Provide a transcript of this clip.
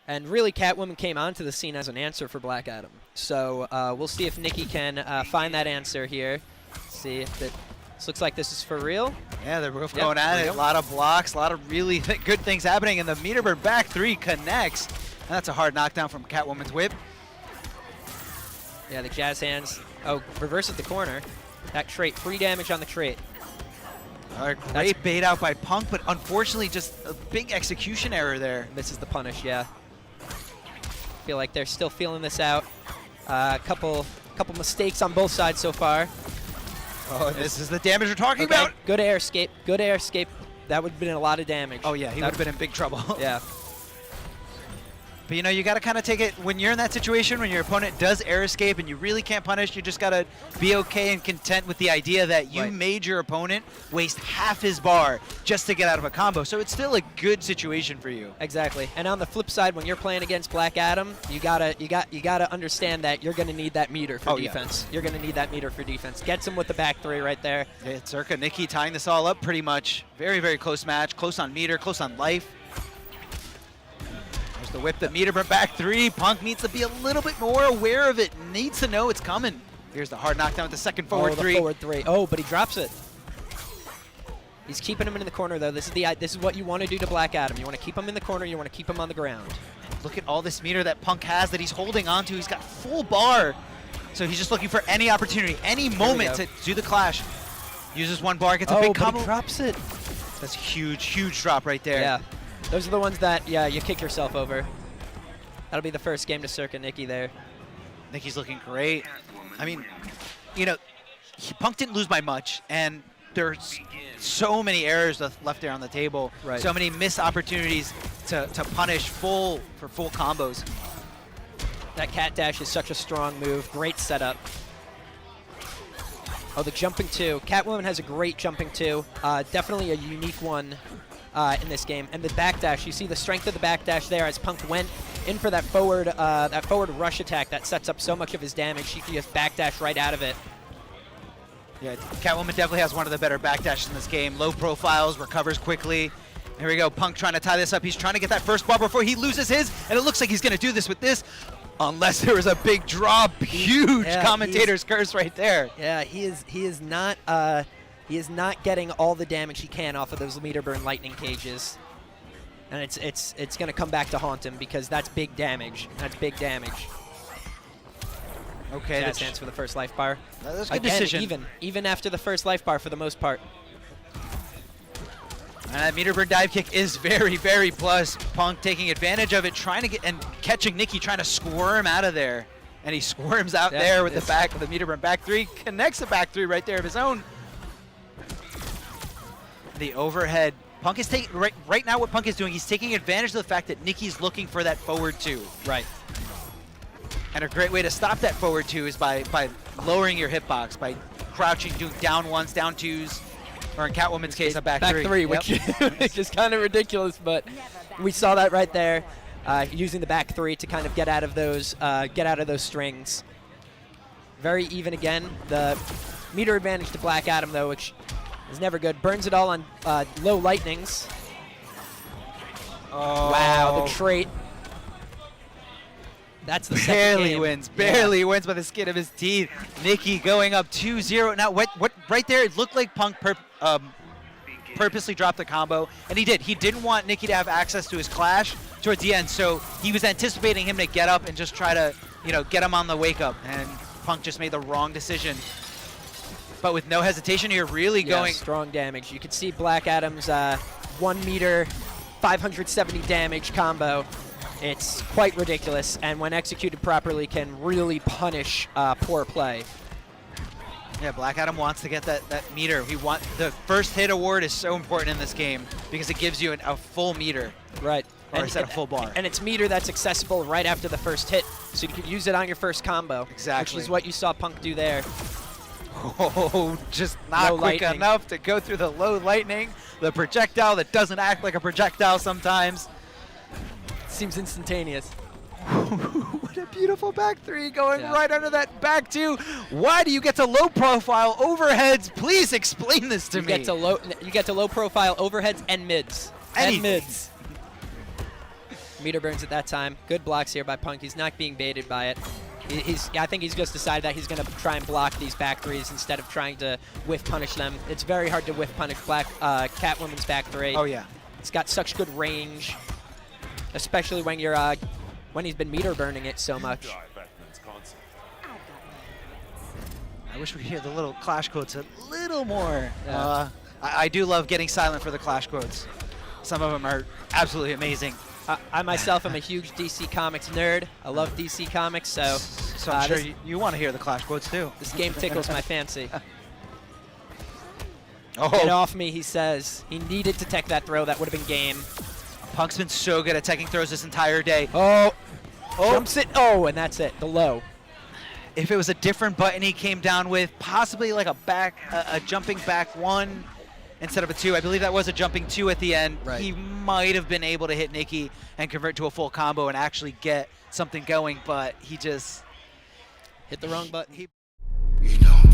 And really, Catwoman came onto the scene as an answer for Black Adam. So we'll see if Nikki can find that answer here. See if it looks like this is for real. Yeah, they're both going at it. A lot of blocks, a lot of really good things happening, and the meter burn back 3 connects. And that's a hard knockdown from Catwoman's whip. Yeah, the jazz hands. Oh, reverses the corner. That trait, free damage on the trait. Great bait out by Punk, but unfortunately just a big execution error there. Misses the punish, yeah. Feel like they're still feeling this out. A couple mistakes on both sides so far. Oh, this is the damage we're talking about. Good air escape. Good air escape. That would have been a lot of damage. Oh yeah, he would have been in big trouble. Yeah. But you know, you got to kind of take it when you're in that situation, when your opponent does air escape and you really can't punish, you just got to be okay and content with the idea that you made your opponent waste half his bar just to get out of a combo. So it's still a good situation for you. Exactly. And on the flip side, when you're playing against Black Adam, you gotta understand that you're gonna need that meter for defense. You're gonna need that meter for defense. Gets him with the back 3 right there. Yeah, Circa, Nikki tying this all up pretty much. Very, very close match. Close on meter, close on life. The whip, the meter burn back 3. Punk needs to be a little bit more aware of it. Needs to know it's coming. Here's the hard knockdown with the second forward 3. Forward 3. Oh, but he drops it. He's keeping him in the corner though. This is what you want to do to Black Adam. You want to keep him in the corner. You want to keep him on the ground. Look at all this meter that Punk has that he's holding on to. He's got full bar. So he's just looking for any opportunity, any moment to do the clash. Uses 1 bar, gets a big combo. He drops it. That's a huge, huge drop right there. Yeah. Those are the ones that, you kick yourself over. That'll be the first game to Circa Nikki there. Nikki's looking great. I mean, you know, Punk didn't lose by much, and there's so many errors left there on the table. Right. So many missed opportunities to punish for full combos. That cat dash is such a strong move. Great setup. Oh, the jumping 2. Catwoman has a great jumping 2. Definitely a unique one in this game. And the backdash, you see the strength of the backdash there as Punk went in for that forward rush attack that sets up so much of his damage. She can just backdash right out of it. Yeah, Catwoman definitely has one of the better backdashes in this game. Low profiles, recovers quickly. Here we go, Punk trying to tie this up. He's trying to get that first bar before he loses his, and it looks like he's going to do this with this. Unless there was a big drop, huge commentator's curse right there. Yeah, he is not getting all the damage he can off of those meter burn lightning cages, and it's going to come back to haunt him because that's big damage. That's big damage. Okay, that stands for the first life bar. That's a good decision. Even after the first life bar for the most part. And that meter burn dive kick is very, very plus. Punk taking advantage of it, trying to get and catching Nikki, trying to squirm out of there. And he squirms out there with the meter burn back 3, connects the back 3 right there of his own. The overhead. Punk is taking right now. What Punk is doing, he's taking advantage of the fact that Nikki's looking for that forward 2. Right. And a great way to stop that forward 2 is by lowering your hitbox, by crouching, doing down 1s, down 2s. Or in Catwoman's case, a back 3. Which is kind of ridiculous, but we saw that right there, using the back 3 to kind of get out of those strings. Very even again. The meter advantage to Black Adam though, which is never good. Burns it all on low lightnings. Oh. Wow, the trait. That's the barely wins by the skin of his teeth. Nikki going up 2-0. Now what right there, it looked like Punk purposely dropped the combo, and he did. He didn't want Nikki to have access to his clash towards the end, so he was anticipating him to get up and just try to, get him on the wake up, and Punk just made the wrong decision. But with no hesitation, you're really going strong damage. You can see Black Adam's 1 meter, 570 damage combo. It's quite ridiculous, and when executed properly, can really punish poor play. Yeah, Black Adam wants to get that meter. The first hit award is so important in this game because it gives you a full meter. Right. Or a full bar. And it's meter that's accessible right after the first hit, so you can use it on your first combo. Exactly. Which is what you saw Punk do there. Oh, just not low quick lightning. enough to go through the low lightning. The projectile that doesn't act like a projectile sometimes. Seems instantaneous. What a beautiful back 3 going right under that back 2. Why do you get to low profile overheads? Please explain this to me. You get to low profile overheads and mids. Anything. And mids. Meter burns at that time. Good blocks here by Punk. He's not being baited by it. I think he's just decided that he's going to try and block these back threes instead of trying to whiff punish them. It's very hard to whiff punish Catwoman's back three. Oh, yeah. It's got such good range, especially when you're when he's been meter burning it so much. I wish we could hear the little Clash quotes a little more. Yeah. I do love getting silent for the Clash quotes. Some of them are absolutely amazing. I myself am a huge DC Comics nerd. I love DC Comics, so I'm sure you want to hear the Clash quotes too. This game tickles my fancy. Oh, Get off me, he says. He needed to tech that throw. That would have been game. Punk's been so good at teching throws this entire day. Oh, jumps it. Oh, and that's it. The low. If it was a different button he came down with, possibly like a jumping back one instead of a two. I believe that was a jumping two at the end. Right. He might have been able to hit Nikki and convert to a full combo and actually get something going, but he just Hit the wrong button. You don't